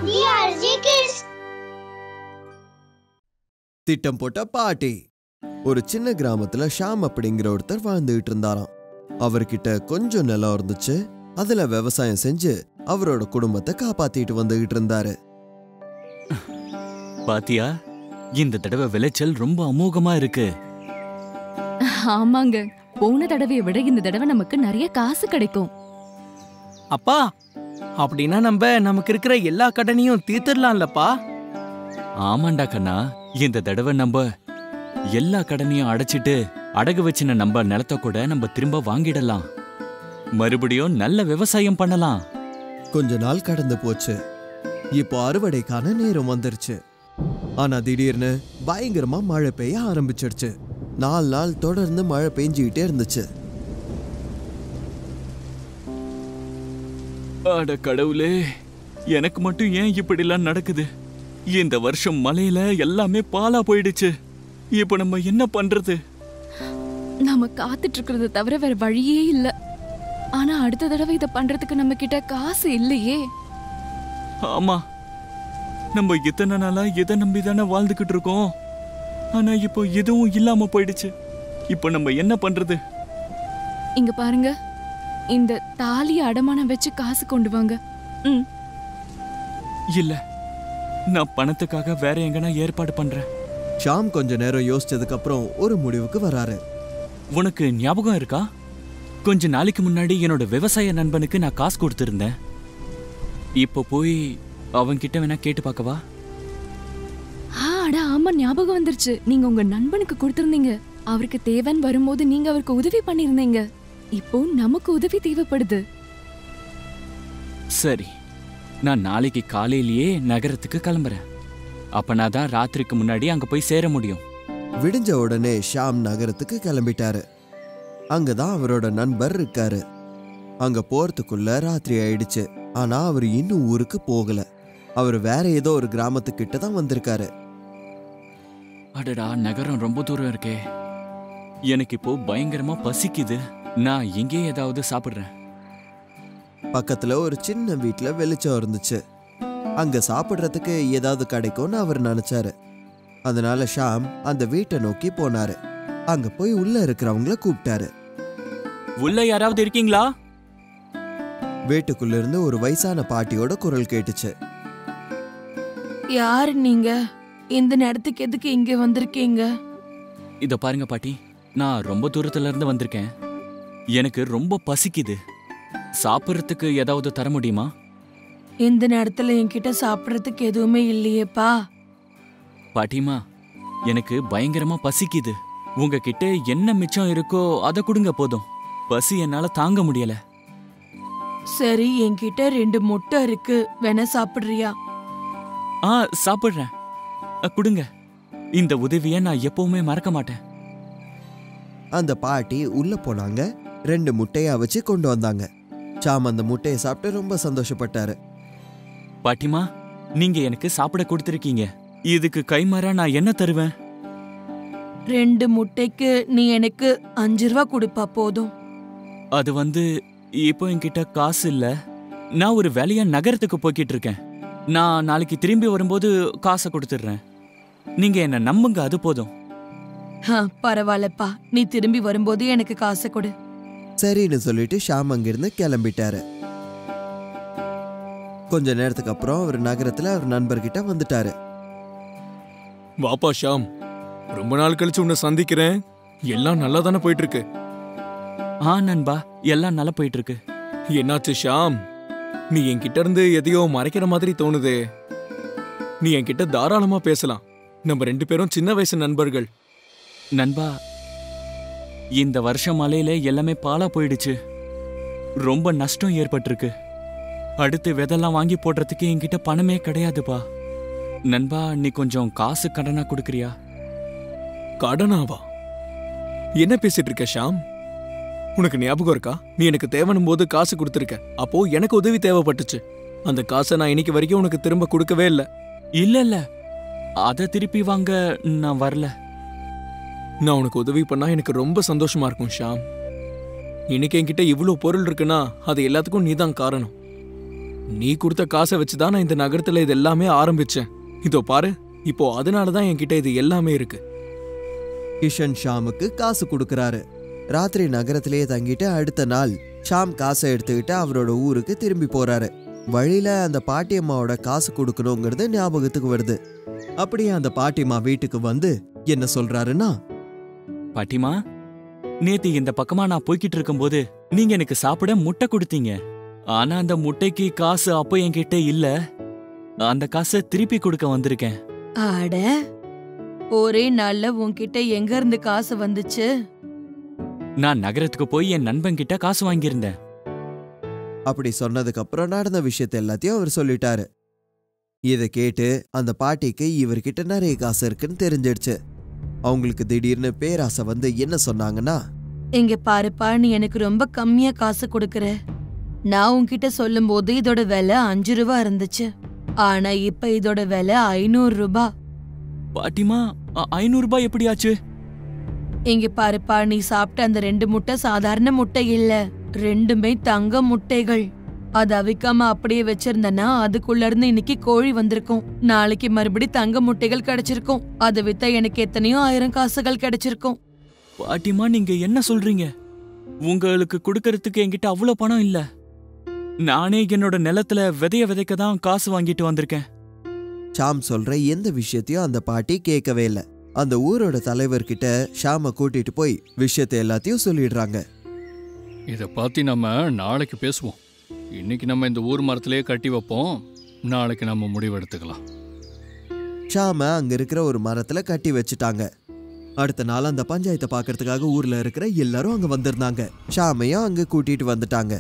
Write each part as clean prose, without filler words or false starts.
DRG Kids. திட்டம் போட்ட பாட்டி. ஒரு சின்ன கிராமத்துல ஷாம் அப்படிங்கிற ஒருத்தர் வாழ்ந்துகிட்டு இருந்தாராம். அவர்கிட்ட கொஞ்சம் நிலம் இருந்துச்சு. அதுல விவசாயம் செஞ்சு அவரோட குடும்பத்தை காப்பாத்திட்டு வந்துகிட்டு இருந்தாரு. பாத்தியா, இந்த தடவை விளைச்சல் ரொம்ப அமோகமா இருக்கு. ஆமாங்க, போன தடவையை விட இந்த தடவை நமக்கு நிறைய காசு கிடைக்கும். அப்பா, அப்படின்னா நமக்கு இருக்கிற எல்லா கடனையும் தீர்த்துடலாம்லப்பா. ஆமாண்டா கண்ணா, இந்த தடவை நம்ம எல்லா கடனையும் அடைச்சிட்டு அடகு வச்சின நம்ம நிலத்தை கூட நம்ம திரும்ப வாங்கிடலாம். மறுபடியும் நல்ல விவசாயம் பண்ணலாம். கொஞ்ச நாள் கடந்து போச்சு. இப்போ அறுவடைக்கான நேரம் வந்துருச்சு. ஆனா திடீர்னு பயங்கரமா மழை பெய்ய ஆரம்பிச்சிடுச்சு. 4 நாள் தொடர்ந்து மழை பெஞ்சுக்கிட்டே இருந்துச்சு. அட கடவுளே, எனக்கு மட்டும் ஏன் இப்படிலாம் நடக்குது? இந்த வருஷம் மழையில எல்லாமே பாலா போயிடுச்சு. இப்ப நம்ம என்ன பண்றது? நாம காத்துட்டு இருக்கிறத தவிர வேற வழியே இல்ல. ஆனா அடுத்த தடவை இத பண்றதுக்கு நம்ம கிட்ட காசு இல்லையே. ஆமா, நம்ம இத்தனை நாளா எதை நம்பிதானே வாழ்ந்துகிட்டு இருக்கோம். ஆனா இப்போ எதுவும் இல்லாம போயிடுச்சு. இப்போ நம்ம என்ன பண்றது? இங்க பாருங்க, இந்த தாலிய அடமானம் வச்சு காசு கொண்டு வாங்க. இல்ல, நான் பணத்துக்காக வேற எங்கன்னா ஏற்பாடு பண்றேன். ஷாம் கொஞ்ச நேரம் யோசிச்சதுக்கு அப்புறம் ஒரு முடிவுக்கு வராரு. உனக்கு ஞாபகம் இருக்கா, கொஞ்ச நாளைக்கு முன்னாடி என்னோட விவசாய நண்பனுக்கு நான் காசு கொடுத்திருந்தேன். இப்போ போய் அவன்கிட்ட வேணா கேட்டு பார்க்கவா? அட ஆமா, ஞாபகம் வந்துருச்சு. நீங்க உங்க நண்பனுக்கு கொடுத்திருந்தீங்க. அவருக்கு தேவைன்னு வரும்போது நீங்க அவருக்கு உதவி பண்ணிருந்தீங்க. இப்போ நமக்கு உதவி தேவைப்படுது. சரி, நான் நாளைக்கு காலையிலேயே நகரத்துக்கு கிளம்புறேன். அப்ப நான் தான் ராத்திரிக்கு முன்னாடி அங்க போய் சேர முடியும். விடிஞ்ச உடனே ஷாம் நகரத்துக்கு கிளம்பிட்டாரு. அங்கதான் அவரோட நண்பர் இருக்காரு. அங்க போறதுக்குள்ள ராத்திரி ஆயிடுச்சு. ஆனா அவர் இன்னும் ஊருக்கு போகல. அவர் வேற ஏதோ ஒரு கிராமத்துக்கிட்ட தான் வந்திருக்காரு. அடடா, நகரம் ரொம்ப தூரம் இருக்கே. எனக்கு இப்போ பயங்கரமா பசிக்குது. நான் இங்கே ஏதாவது சாப்பிடுறேன். பக்கத்துல ஒரு சின்ன வீட்டுல வெளிச்சம் இருந்துச்சு. அங்க சாப்பிடுறதுக்கு ஏதாவது கிடைக்கும்னு அவர் நினைச்சாரு. அதனால ஷாம் அந்த வீட்டை நோக்கி போனாரு. அங்க போய் உள்ள இருக்கிறவங்கள கூப்பிட்டாரு. உள்ள யாராவது இருக்கீங்களா? வீட்டுக்குள்ள இருந்து ஒரு வயசான பாட்டியோட குரல் கேட்டுச்சு. யாரு நீங்க? இந்த நேரத்துக்கு எதுக்கு இங்க வந்திருக்கீங்க? இத பாருங்க பாட்டி, நான் ரொம்ப தூரத்துல இருந்து வந்திருக்கேன். எனக்கு ரொம்ப பசிக்குது. சாப்பிடுறதுக்கு ஏதாவது தர முடியுமா? இந்த நேரத்துல என்கிட்ட சாப்பிடறதுக்கு எதுவுமே இல்லையேப்பா. பாட்டிமா, எனக்கு பயங்கரமா பசிக்குது. உங்ககிட்ட என்ன மிச்சம் இருக்கோ அதை கொடுங்க, போதும். பசி என்னால தாங்க முடியல. சரி, என்கிட்ட 2 முட்டை இருக்கு, வேணா சாப்பிடுறியா? சாப்பிடுறேன். கொடுங்க. இந்த உதவியை நான் எப்பவுமே மறக்க மாட்டேன். அந்த பாட்டி உள்ள போனாங்க. 2 முட்டையா வச்சு கொண்டு வந்தாங்க. ஷாம் அந்த முட்டையை சாப்பிட்டு ரொம்ப சந்தோஷப்பட்டாரு. பாட்டிமா, நீங்க எனக்கு சாப்பிட கொடுத்திருக்கீங்க. இதுக்கு கைமாறா நான் என்ன தருவேன்? 2 முட்டைக்கு நீ எனக்கு 5 ரூபா கொடுப்பா, போதும். அது இப்போ என்கிட்ட காசு இல்ல. நான் ஒரு வேலையா நகரத்துக்கு போய்கிட்டு இருக்கேன். நான் நாளைக்கு திரும்பி வரும்போது காசை கொடுத்துடுறேன். நீங்க என்ன நம்புங்க, அது போதும். பரவாயில்லப்பா, நீ திரும்பி வரும்போது எனக்கு காசை கொடு. சரின்னு சொல்லிட்டு ஷாம் அங்கிருந்து கிளம்பிட்டாரு. கொஞ்ச நேரத்துக்கு அப்புறம் அவர் நகரத்துல அவர் நண்பர்கிட்ட வந்துட்டாரு. வாப்பா ஷாம், ரொம்ப நாள் கழிச்சு உன்னை சந்திக்கிறேன். எல்லாம் நல்லா தானே போயிட்டு இருக்கு? நண்பா, எல்லாம் நல்லா போயிட்டு இருக்கு. என்னாச்சு ஷாம்? நீ என்கிட்ட இருந்து எதையோ மறைக்கிற மாதிரி தோணுதே. நீ என்கிட்ட தாராளமா பேசலாம். நம்ம 2 பேரும் சின்ன வயசு நண்பர்கள். நண்பா, இந்த வருஷம் மழையில எல்லாமே பாலா போயிடுச்சு. ரொம்ப நஷ்டம் ஏற்பட்டிருக்கு. அடுத்து விதெல்லாம் வாங்கி போடுறதுக்கு என்கிட்ட பணமே கிடையாதுப்பா. நண்பா, நீ கொஞ்சம் காசு கடனா கொடுக்கறியா? கடனாவா? என்ன பேசிட்டு இருக்க ஷாம்? உனக்கு ஞாபகம் இருக்கா? நீ எனக்கு தேவைன்னும் போது காசு கொடுத்துருக்க. அப்போ எனக்கு உதவி தேவைப்பட்டுச்சு. அந்த காசை நான் இன்னைக்கு வரைக்கும் உனக்கு திரும்ப கொடுக்கவே இல்லை. இல்ல, அதை திருப்பி வாங்க நான் வரல. நான் உனக்கு உதவி பண்ணா எனக்கு ரொம்ப சந்தோஷமா இருக்கும் ஷாம். இன்னைக்கு என்கிட்ட இவ்வளவு பொருள் இருக்குன்னா அது எல்லாத்துக்கும் நீதான் காரணம். நீ கொடுத்த காசை வச்சுதான் நான் இந்த நகரத்துல இது எல்லாமே ஆரம்பிச்சேன். இதோ பாரு, இப்போ அதனாலதான் என்கிட்ட இது எல்லாமே இருக்கு. கிஷன் ஷாமுக்கு காசு கொடுக்கறாரு. ராத்திரி நகரத்திலேயே தங்கிட்டு அடுத்த நாள் ஷாம் காசை எடுத்துக்கிட்டு அவரோட ஊருக்கு திரும்பி போறாரு. வழியில அந்த பாட்டியம்மாவோட காசு கொடுக்கணுங்கிறது ஞாபகத்துக்கு வருது. அப்படியே அந்த பாட்டியம்மா வீட்டுக்கு வந்து என்ன சொல்றாருன்னா, பாட்டிமா, நேத்து இந்த பக்கமா நான் போய்கிட்டு இருக்கும்போது நீங்க எனக்கு சாப்பிட முட்டை கொடுத்தீங்க. ஆனா அந்த முட்டைக்கு காசு அப்போ என்கிட்ட இல்ல. அந்த காசை திருப்பி கொடுக்க வந்திருக்கேன். அட, ஒரே நாள்ல உன்கிட்ட எங்க இருந்து காசு வந்துச்சு? நான் நகரத்துக்கு போய் என் நண்பன் கிட்ட காசு வாங்கியிருந்தேன். அப்படி சொன்னதுக்கு அப்புறம் நடந்த விஷயத்த எல்லாத்தையும் அவர் சொல்லிட்டாரு. இதை கேட்டு அந்த பாட்டிக்கு இவர்கிட்ட நிறைய காசு இருக்குன்னு தெரிஞ்சிடுச்சு. அவங்களுக்கு திடீர்னு பேராசை வந்து என்ன சொன்னாங்கன்னா, இங்க பாருப்பா, நீ எனக்கு ரொம்ப கம்மியா காசு கொடுக்கற. நான் உன்கிட்ட சொல்லும் போது இதோட விலை 5 ரூபா இருந்துச்சு. ஆனா இப்ப இதோட விலை 500 ரூபாய். பாட்டிமா, 500 ரூபாய் எப்படி ஆச்சு? இங்க பாருப்பா, நீ சாப்பிட்ட அந்த 2 முட்டை சாதாரண முட்டை இல்ல, 2மே தங்க முட்டைகள். அது அவிக்காம அப்படியே வச்சிருந்தனா அதுக்குள்ள இருந்து இன்னைக்கு கோழி வந்திருக்கும். நாளைக்கு மறுபடி தங்க முட்டைகள் கிடைச்சிருக்கும். அதை வித்தா எனக்கு எத்தனையோ 1000 காசுகள் கிடைச்சிருக்கும். பாட்டிமா, நீங்க என்ன சொல்றீங்க? உங்களுக்கு கொடுக்கறதுக்கு என்கிட்ட அவ்வளவு பணம் இல்ல. நானே என்னோட நிலத்துல விதைய விதைக்க தான் காசு வாங்கிட்டு வந்திருக்கேன். ஷாம் சொல்ற எந்த விஷயத்தையும் அந்த பாட்டி கேட்கவே இல்லை. அந்த ஊரோட தலைவர்கிட்ட ஷாமை கூட்டிட்டு போய் விஷயத்தை எல்லாத்தையும் சொல்லிடுறாங்க. இதை பத்தி நம்ம நாளைக்கு பேசுவோம். இன்னைக்கு நம்ம இந்த ஊர் மரத்திலேயே கட்டி வைப்போம். நாளைக்கு நம்ம முடிவெடுத்துக்கலாம். ஷாம அங்க இருக்கிற ஒரு மரத்துல கட்டி வச்சுட்டாங்க. அடுத்த நாள் அந்த பஞ்சாயத்தை பாக்குறதுக்காக ஊர்ல இருக்கிற எல்லாரும் அங்க வந்திருந்தாங்க. ஷாமையும் அங்க கூட்டிட்டு வந்துட்டாங்க.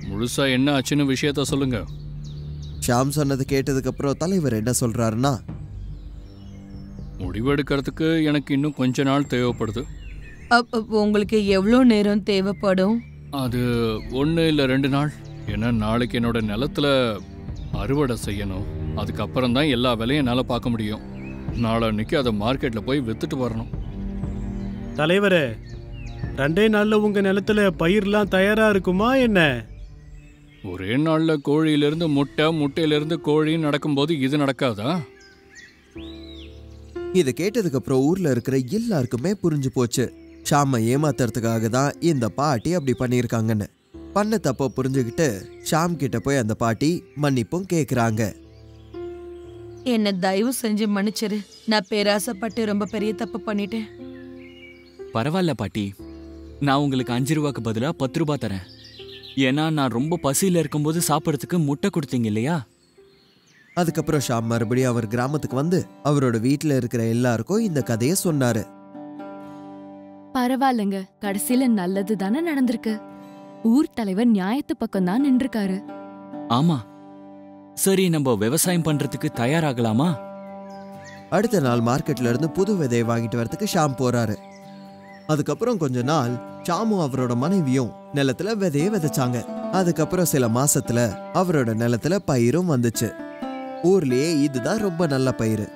முழுசா என்ன ஆச்சுன்னு விஷயத்த சொல்லுங்க. ஷாம் சொன்னது கேட்டதுக்கு அப்புறம் தலைவர் என்ன சொல்றாருன்னா, முடிவெடுக்கிறதுக்கு எனக்கு இன்னும் கொஞ்ச நாள் தேவைப்படுது. உங்களுக்கு எவ்வளோ நேரம் தேவைப்படும்? அது 1 இல்லை 2 நாள். ஏன்னா நாளைக்கு என்னோட நிலத்துல அறுவடை செய்யணும். அதுக்கப்புறம் தான் எல்லா வேலையும் என்னால் பார்க்க முடியும். நாளன்னைக்கு அதை மார்க்கெட்டில் போய் வித்துட்டு வரணும். தலைவரே, 2 நாள்ல உங்க நிலத்துல பயிர்லாம் தயாரா இருக்குமா என்ன? ஒரே நாளில் கோழியிலிருந்து முட்டை, முட்டையிலிருந்து கோழி நடக்கும்போது இது நடக்காதா? இதை கேட்டதுக்கு அப்புறம் ஊர்ல இருக்கிற எல்லாருக்குமே புரிஞ்சு போச்சு, ஷாமை ஏமாத்துறதுக்காக தான் இந்த பாட்டி அப்படி பண்ணியிருக்காங்கன்னு. பண்ண தப்ப புரிஞ்சுக்கிட்டு ஷாம் கிட்ட போய் அந்த பாட்டி மன்னிப்பும் கேக்குறாங்க. என்ன தயவு செஞ்சு மன்னிச்சிரு. நான் பேராசைப்பட்டு ரொம்ப பெரிய தப்பு பண்ணிட்டேன். பரவாயில்ல பாட்டி, நான் உங்களுக்கு 5 ரூபாய்க்கு பதிலா 10 ரூபாய் தரேன். ஏன்னா நான் ரொம்ப பசியில இருக்கும்போது சாப்பிட்றதுக்கு முட்டை கொடுத்தீங்க இல்லையா? அதுக்கப்புறம் ஷாம் மறுபடியும் அவர் கிராமத்துக்கு வந்து அவரோட வீட்டுல இருக்கிற எல்லாருக்கும் இந்த கதையை சொன்னாரு. பரவாயில்லங்க, கடைசியில நல்லது தானே நடந்திருக்கு. ஊர் தலைவர் நியாயத்து பக்கம் தான் நின்றுக்காரு. ஆமா. சரி, நம்ம விவசாயம் பண்றதுக்கு தயாராகலாமா? அடுத்த நாள் மார்க்கெட்ல இருந்து புது விதையை வாங்கிட்டு வரதுக்கு ஷாம் போறாரு. அதுக்கப்புறம் கொஞ்ச நாள் ஷாமும் அவரோட மனைவியும் நிலத்துல விதைய விதைச்சாங்க. அதுக்கப்புறம் சில மாசத்துல அவரோட நிலத்துல பயிரும் வந்துச்சு. ஊர்லயே இதுதான் ரொம்ப நல்ல பயிர்.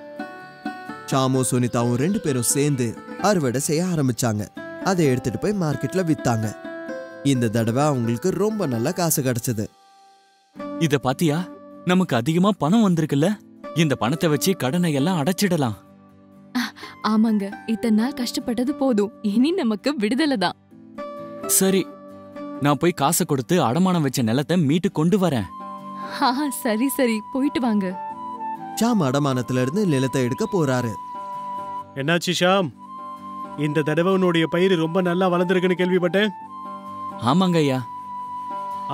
ஷாமும் சுனிதாவும் 2 பேரும் சேர்ந்து அறுவடை செய்ய ஆரம்பிச்சாங்க. அதை எடுத்துட்டு போய் மார்க்கெட்ல வித்தாங்க. இந்த தடவை அவங்களுக்கு ரொம்ப நல்ல காசு கிடைச்சது. இத பாத்தியா, நமக்கு அதிகமா பணம் வந்திருக்குல்ல. இந்த பணத்தை வச்சு கடனை எல்லாம் அடைச்சிடலாம். ஆமாங்க, இத்தனை நாள் கஷ்டப்பட்டது போதும். இனி நமக்கு விடுதலை தான். சரி, நான் போய் காசை கொடுத்து அடமானம் வச்ச நிலத்தை மீட்டு கொண்டு வரேன். சரி சரி, போயிட்டு வாங்க. ஷாம் அடமானத்துல இருந்து நிலத்தை எடுக்க போறாரு. என்னாச்சு ஷாம்? இந்த தடவை உன்னுடைய பயிர் ரொம்ப நல்லா வளர்ந்துருக்குன்னு கேள்விப்பட்டேன். ஆமாங்க ஐயா.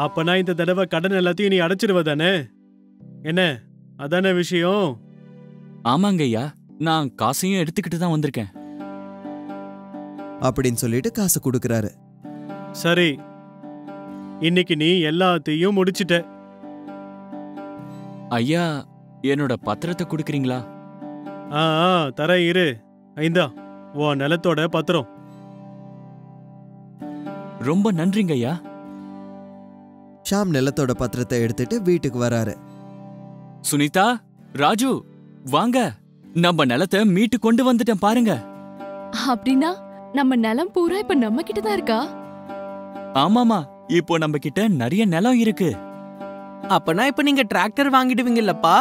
அப்பனா இந்த தடவை கடன் எல்லாத்தையும் நீ அடைச்சிடுவ தானே? என்ன, அதானே விஷயம்? ஆமாங்க ஐயா, நான் காசையும் எடுத்துக்கிட்டு தான் வந்திருக்கேன். அப்படின்னு சொல்லிட்டு காசு கொடுக்கறாரு. சரி, இன்னைக்கு நீ எல்லாத்தையும் முடிச்சிட்ட. ஐயா, என்னோட பத்திரத்தை கொடுக்கறீங்களா? தர இரு. ஐந்தா உன் நிலத்தோட பத்திரம். ரொம்ப நன்றிங்க ஐயா. ஷாம் நிலத்தோட பத்திரத்தை எடுத்துட்டு வீட்டுக்கு வராரு. சுனிதா, ராஜு, வாங்க. நம்ம நிலத்தை மீட்டு கொண்டு வந்துட்டேன் பாருங்க. அப்படின்னா நம்ம நிலம் பூரா இப்ப நம்ம கிட்ட தான் இருக்கா? ஆமாமா, இப்போ நம்ம கிட்ட நிறைய நிலம் இருக்கு. அப்பனா இப்ப நீங்க டிராக்டர் வாங்கிடுவீங்கல்லப்பா?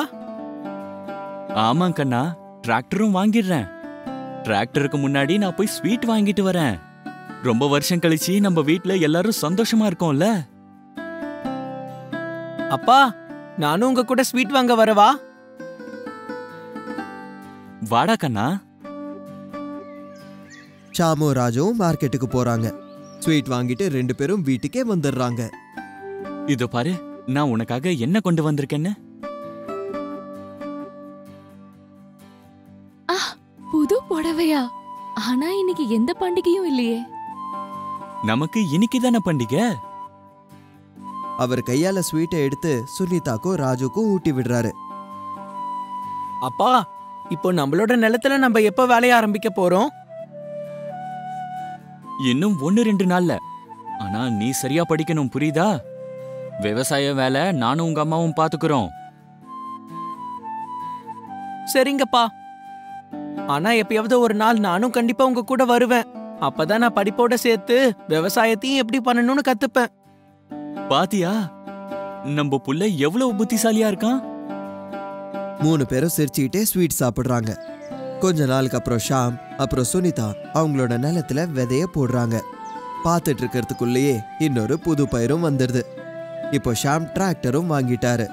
ஆமா கண்ணா, டிராக்டரும் வாங்கிடுறேன். டிராக்டருக்கு முன்னாடி நான் போய் ஸ்வீட் வாங்கிட்டு வரேன். ரொம்ப வருஷம் கழிச்சு நம்ம வீட்ல எல்லாரும் சந்தோஷமா இருக்கோம்ல. அப்பா, நானும் உங்க கூட ஸ்வீட் வாங்க வரவா? வாடா கண்ணா. ஷாமும் ராஜுவும் மார்க்கெட்டுக்கு போறாங்க. ஸ்வீட் வாங்கிட்டு 2 பேரும் வீட்டுக்கே வந்துடுறாங்க. இதோ பாரு, நான் உனக்காக என்ன கொண்டு வந்திருக்கேன்னு. புது புடவையா? ஆனா இன்னைக்கு எந்த பண்டிகையும் இல்லையே. நமக்கு இன்னைக்கு தானே பண்டிகை. அவர் கையால ஸ்வீட்டை எடுத்து சுனிதாக்கும் ராஜுக்கும் ஊட்டி விடுறாரு. அப்பா, இப்போ நம்மளோட நிலத்துல நம்ம எப்ப வேலைய ஆரம்பிக்க போறோம்? இன்னும் 1-2 நாள்ல. ஆனா நீ சரியா படிக்கணும், புரியுதா? விவசாய வேலை நானும் உங்க அம்மாவும் பாத்துக்கிறோம். சரிங்கப்பா. ஆனா எப்பயாவது ஒரு நாள் நானும் கண்டிப்பா உங்க கூட வருவேன். அப்பதான் நான் படிப்போட சேர்த்து விவசாயத்தையும் எப்படி பண்ணணும்னு கத்துப்பேன். பாத்தியா, நம்ம புள்ள எவ்வளவு புத்திசாலியா இருக்கான். 3 பேரும் சிரிச்சுக்கிட்டே ஸ்வீட் சாப்பிடுறாங்க. கொஞ்ச நாளுக்கு அப்புறம் ஷாம் அப்புறம் சுனிதா அவங்களோட நிலத்துல விதைய போடுறாங்க. பார்த்துட்டு இருக்கிறதுக்குள்ளேயே இன்னொரு புது பயிரும் வந்துடுது. இப்போ ஷாம் டிராக்டரும் வாங்கிட்டாரு.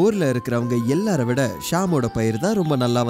ஊர்ல இருக்கிறவங்க எல்லார விட ஷாமோட பயிர் தான் ரொம்ப நல்லா